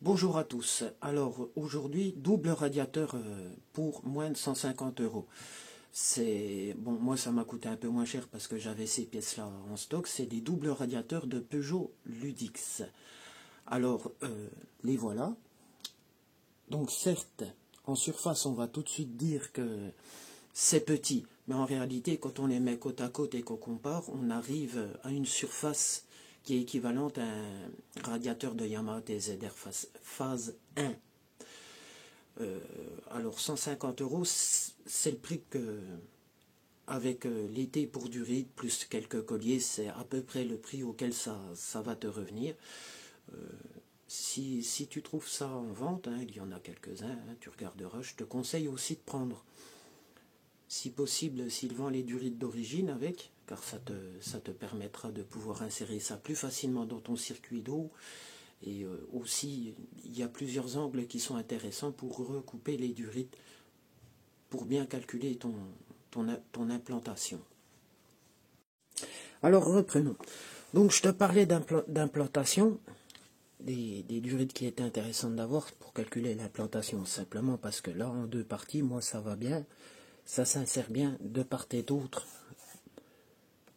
Bonjour à tous. Alors aujourd'hui, double radiateur pour moins de 150 euros. C'est bon, moi ça m'a coûté un peu moins cher parce que j'avais ces pièces-là en stock. C'est des doubles radiateurs de Peugeot Ludix. Alors les voilà. Donc certes, en surface, on va tout de suite dire que c'est petit, mais en réalité, quand on les met côte à côte et qu'on compare, on arrive à une surface qui est équivalente à un radiateur de Yamaha TZR phase 1. Alors 150 euros, c'est le prix que, avec l'été pour du ride plus quelques colliers, c'est à peu près le prix auquel ça va te revenir. Si tu trouves ça en vente, hein, il y en a quelques-uns, hein, tu regarderas, je te conseille aussi de prendre, si possible, s'il vend les durites d'origine avec, car ça te permettra de pouvoir insérer ça plus facilement dans ton circuit d'eau. Et aussi, il y a plusieurs angles qui sont intéressants pour recouper les durites, pour bien calculer ton implantation. Alors reprenons. Donc je te parlais d'implantation, des durites qui étaient intéressantes d'avoir pour calculer l'implantation, simplement parce que là, en deux parties, moi ça va bien. Ça s'insère bien de part et d'autre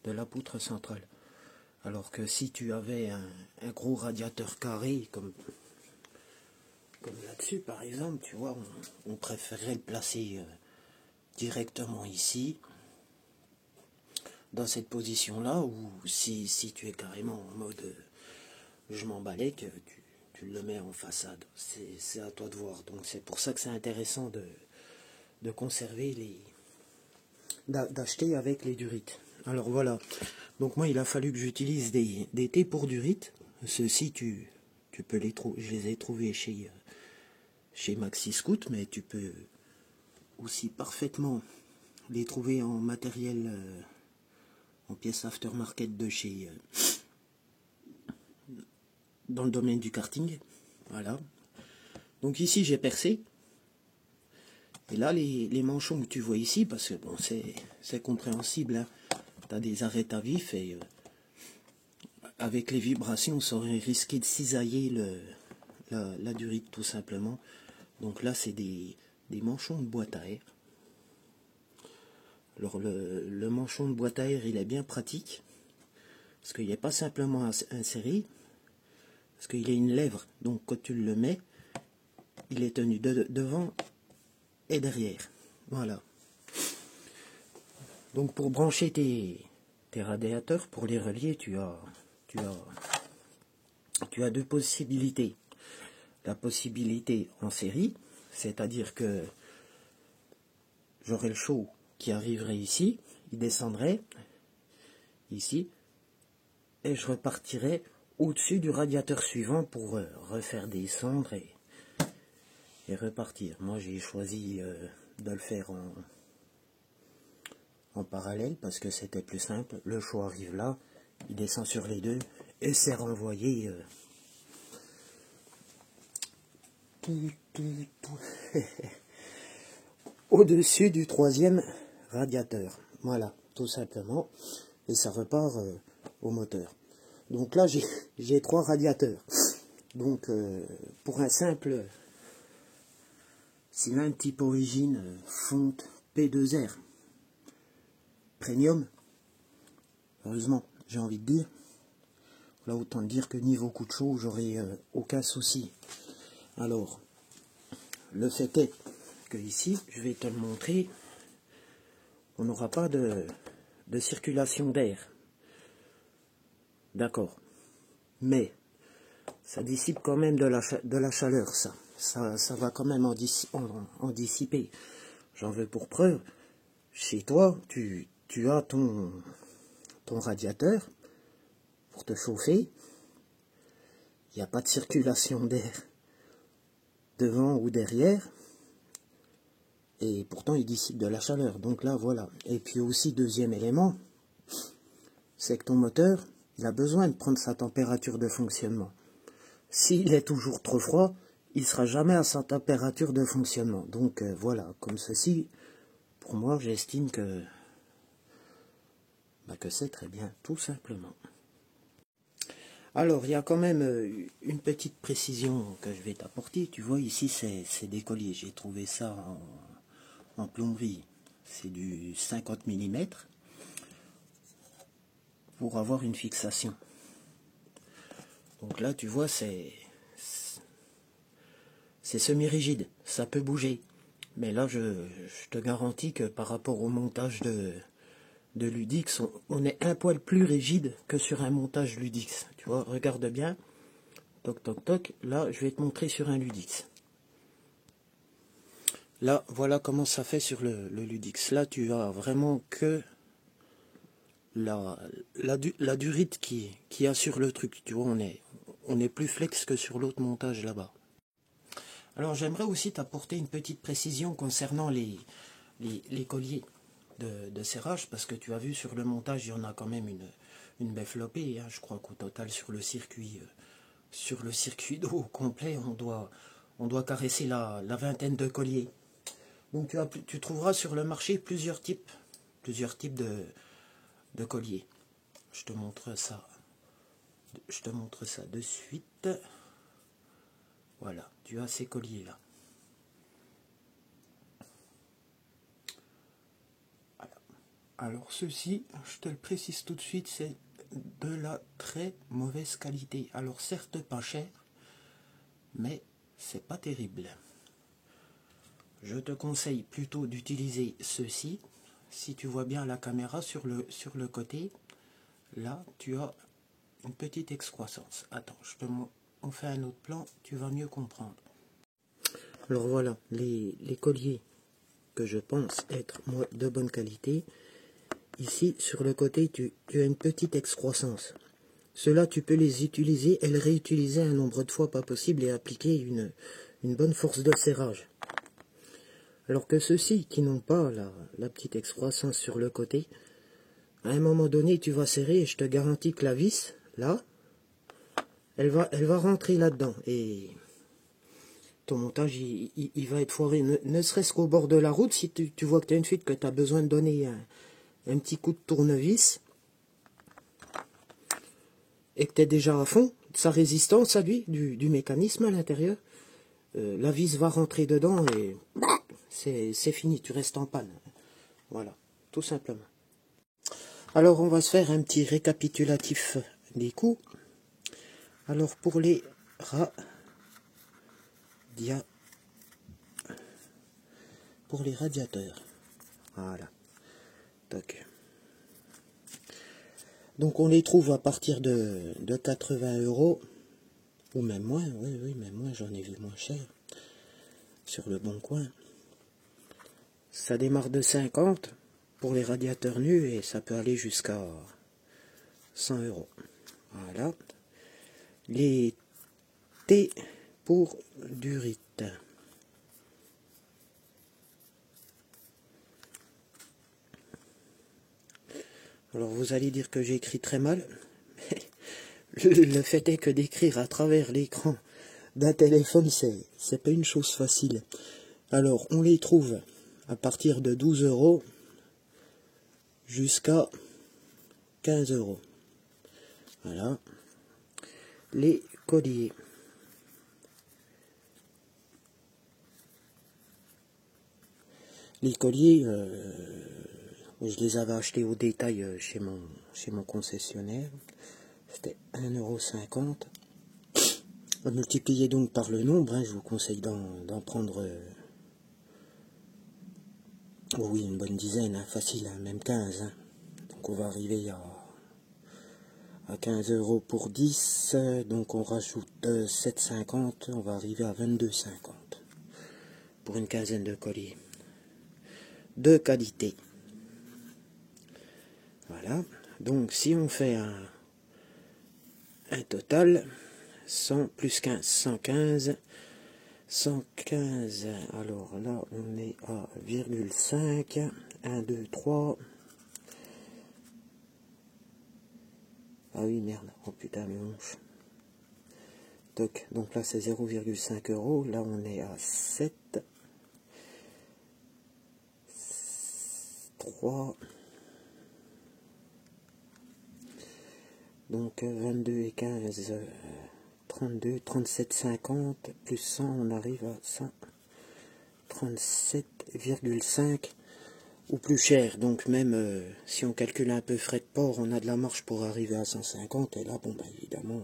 de la poutre centrale. Alors que si tu avais un gros radiateur carré, comme là-dessus par exemple, tu vois, on préférerait le placer directement ici, dans cette position-là, ou si tu es carrément en mode je m'en balais, que tu le mets en façade. C'est à toi de voir. Donc c'est pour ça que c'est intéressant de conserver d'acheter avec les durites. Alors voilà, donc moi il a fallu que j'utilise des thés pour durites. Ceux-ci tu peux les trouver, je les ai trouvés chez Maxi Scout, mais tu peux aussi parfaitement les trouver en matériel, en pièces aftermarket de chez, dans le domaine du karting. Voilà. Donc ici j'ai percé. Et là, les manchons que tu vois ici, parce que bon, c'est compréhensible, hein, tu as des arêtes à vif et avec les vibrations, ça aurait risqué de cisailler la durite tout simplement. Donc là, c'est des manchons de boîte à air. Alors le manchon de boîte à air, il est bien pratique, parce qu'il n'est pas simplement inséré, parce qu'il a une lèvre, donc quand tu le mets, il est tenu devant et derrière. Voilà. Donc pour brancher tes radiateurs, pour les relier, tu as deux possibilités. La possibilité en série, c'est-à-dire que j'aurai le chaud qui arriverait ici, il descendrait ici, et je repartirai au-dessus du radiateur suivant pour refaire descendre et repartir. Moi j'ai choisi de le faire en parallèle parce que c'était plus simple. Le chaud arrive là, il descend sur les deux et c'est renvoyé au-dessus du troisième radiateur. Voilà, tout simplement. Et ça repart au moteur. Donc là, j'ai trois radiateurs. Donc, pour un simple cylindre type origine fonte P2R Premium, heureusement, j'ai envie de dire. Là, autant dire que niveau coup de chaud, j'aurai aucun souci. Alors, le fait est que ici, je vais te le montrer, on n'aura pas de circulation d'air. D'accord. Mais, ça dissipe quand même de la chaleur, ça. Ça va quand même en dissiper. J'en veux pour preuve, chez toi, tu as ton radiateur pour te chauffer. Il n'y a pas de circulation d'air devant ou derrière. Et pourtant, il dissipe de la chaleur. Donc là, voilà. Et puis aussi, deuxième élément, c'est que ton moteur, il a besoin de prendre sa température de fonctionnement. S'il est toujours trop froid, il ne sera jamais à sa température de fonctionnement. Donc voilà, comme ceci, pour moi, j'estime que c'est très bien, tout simplement. Alors, il y a quand même une petite précision que je vais t'apporter. Tu vois, ici, c'est des colliers. J'ai trouvé ça en plomberie. C'est du 50 mm pour avoir une fixation. Donc là, tu vois, c'est semi-rigide. Ça peut bouger. Mais là, je te garantis que par rapport au montage de Ludix, on est un poil plus rigide que sur un montage Ludix. Tu vois, regarde bien. Toc, toc, toc. Là, je vais te montrer sur un Ludix. Là, voilà comment ça fait sur le Ludix. Là, tu as vraiment que la durite qui assure le truc. Tu vois, on est plus flex que sur l'autre montage là-bas. Alors, j'aimerais aussi t'apporter une petite précision concernant les colliers de serrage, parce que tu as vu sur le montage, il y en a quand même une belle flopée. Hein. Je crois qu'au total, sur le circuit d'eau complet, on doit caresser la vingtaine de colliers. Donc tu trouveras sur le marché plusieurs types de colliers. Je te montre ça de suite. Voilà, tu as ces colliers là. Voilà. Alors ceci, je te le précise tout de suite, c'est de la très mauvaise qualité. Alors certes pas cher, mais c'est pas terrible. Je te conseille plutôt d'utiliser ceci. Si tu vois bien la caméra sur le côté, là tu as une petite excroissance. Attends, on fait un autre plan, tu vas mieux comprendre. Alors voilà, les colliers que je pense être moi, de bonne qualité. Ici, sur le côté, tu as une petite excroissance. Ceux-là, tu peux les utiliser et les réutiliser un nombre de fois pas possible et appliquer une bonne force de serrage. Alors que ceux-ci, qui n'ont pas la petite excroissance sur le côté, à un moment donné, tu vas serrer et je te garantis que la vis, là, elle va rentrer là-dedans. Et ton montage, il va être foiré. Ne serait-ce qu'au bord de la route, si tu vois que tu as une fuite, que tu as besoin de donner un petit coup de tournevis, et que tu es déjà à fond, sa résistance à lui, du mécanisme à l'intérieur, la vis va rentrer dedans et c'est fini, tu restes en panne. Voilà, tout simplement. Alors on va se faire un petit récapitulatif des coûts. Alors pour les radiateurs, voilà, toc. Donc on les trouve à partir de 80 €, ou même moins, oui, même moins, j'en ai vu moins cher, sur le Bon Coin. Ça démarre de 50 pour les radiateurs nus et ça peut aller jusqu'à 100 €. Voilà. Les T pour durite. Alors vous allez dire que j'écris très mal, mais le fait est que d'écrire à travers l'écran d'un téléphone, c'est pas une chose facile. Alors on les trouve à partir de 12 € jusqu'à 15 €. Voilà. Les colliers. Les colliers, je les avais achetés au détail chez mon concessionnaire. C'était 1,50 €. Multipliez donc par le nombre, hein, je vous conseille d'en prendre oh oui, une bonne dizaine, hein, facile, hein, même 15. Hein. Donc on va arriver à 15 € pour 10, donc on rajoute 7,50, on va arriver à 22,50 pour une quinzaine de colliers. De qualité. Voilà, donc si on fait un total, 100 plus 15, 115, 115, alors là on est à 0,5, 1, 2, 3, ah oui merde, oh putain mes manches, donc là c'est 0,5 €, là on est à 7, 3, Donc 22 et 15, 32, 37,50 plus 100, on arrive à 137,5 ou plus cher. Donc même si on calcule un peu frais de port, on a de la marge pour arriver à 150. Et là, bon, bah, évidemment,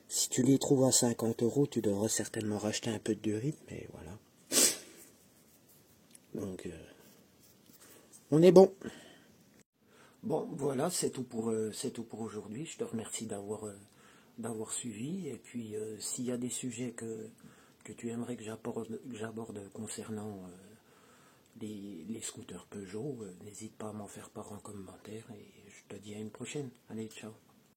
si tu les trouves à 50 euros, tu devrais certainement racheter un peu de durite, mais voilà. Donc, on est bon. Bon, voilà, c'est tout pour aujourd'hui. Je te remercie d'avoir suivi. Et puis, s'il y a des sujets que tu aimerais que j'aborde concernant les scooters Peugeot, n'hésite pas à m'en faire part en commentaire. Et je te dis à une prochaine. Allez, ciao.